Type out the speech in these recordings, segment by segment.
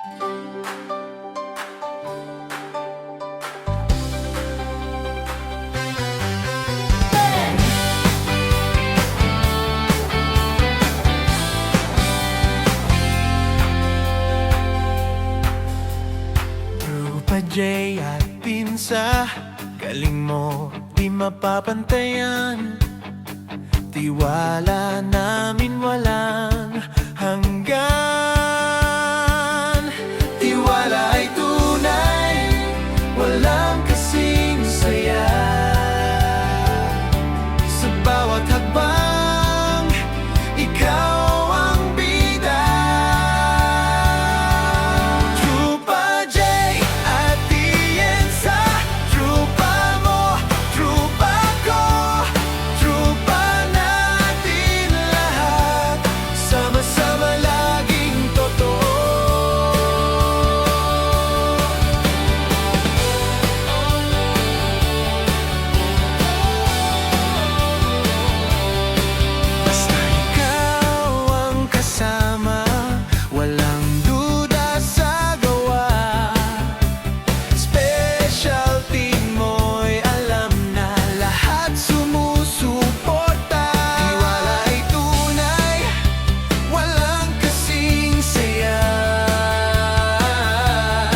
Trupa J at Pinsa, galing mo di mapapantayan. Tiwala namin walang hanggan. Tiwala ay tunay, walang kasing saya. Sa bawat hakbang, ikaw ang bida. Trupa J at Tienza, trupa mo, trupa ko, trupa natin lahat, sama-sama laging totoo. Basta ikaw ang kasama, walang duda sa gawa. Specialty mo'y alam na lahat sumusuporta. Tiwala ay tunay, walang kasing saya.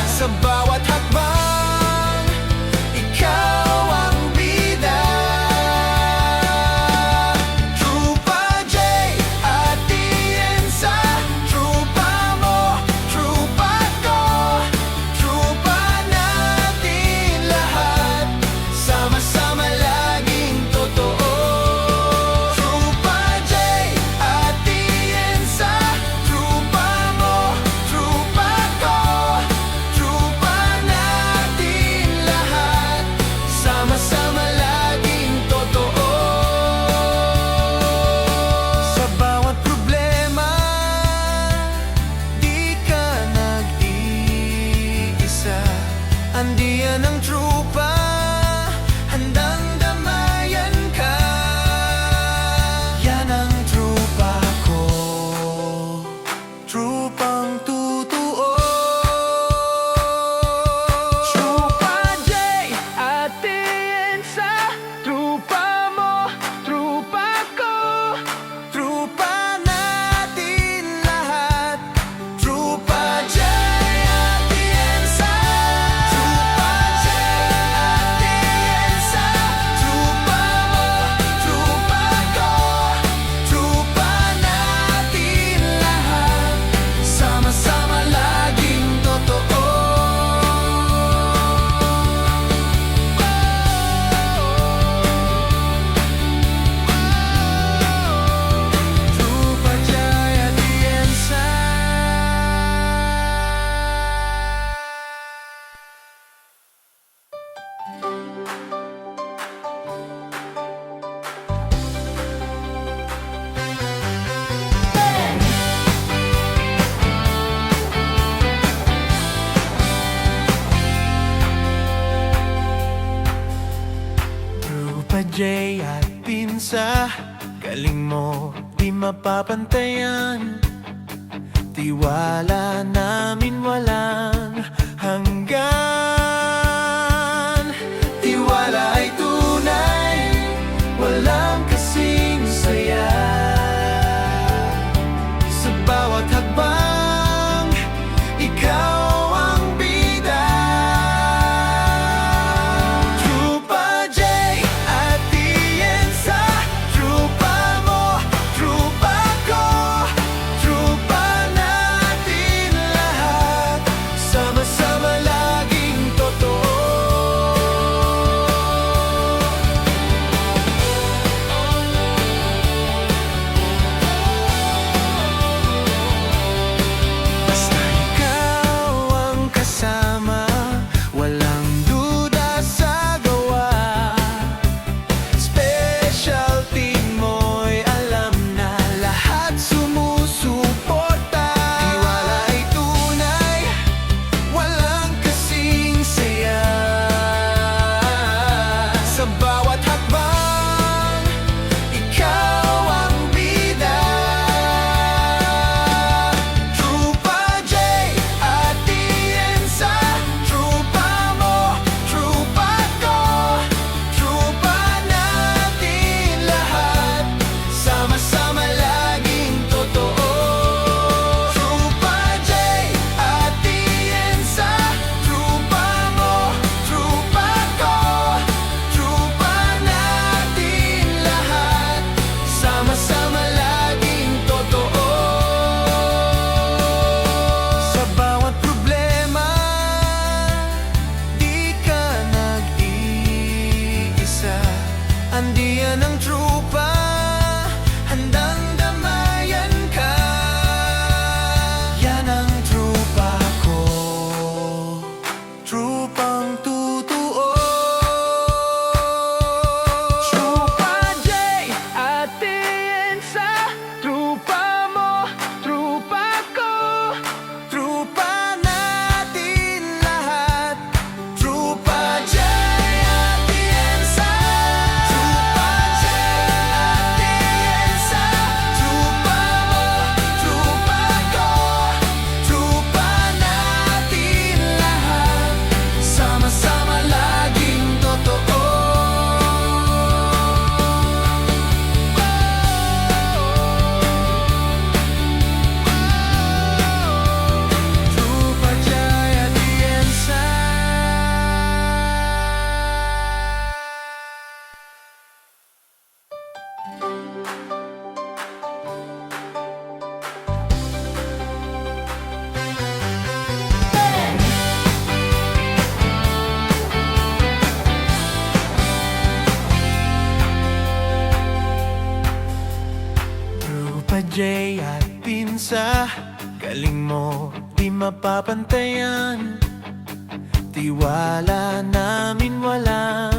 Sa bawat hakbang, ikaw ang bida. Trupa J at Tienza, trupa mo, trupa ko, trupa natin lahat, sama-sama laging totoo. Trupa J at Tienza, trupa mo, trupa ko, trupa natin lahat, sama-sama laging totoo. Sa bawat problema, di ka nag-iisa. Andiyan ang trupa, handang damayan ka. Yan ang trupa ko, trupang totoo. Trupa J at Tienza, trupa mo, trupa ko, trupa natin lahat. Trupa J at Tienza, trupa J at Tienza, trupa mo, trupa ko, trupa natin lahat, sama-sama laging totoo. Trupa J at Tienza. Trupa J at Pinsa, galing mo di mapapantayan. Tiwala namin walang hanggan. Tiwala ay tunay, walang kasing saya. Sa bawat hakbang, ikaw ang bida. Trupa J at Tienza, trupa mo, trupa ko, trupa natin lahat, Galing mo, di mapapantayan. Tiwala namin walang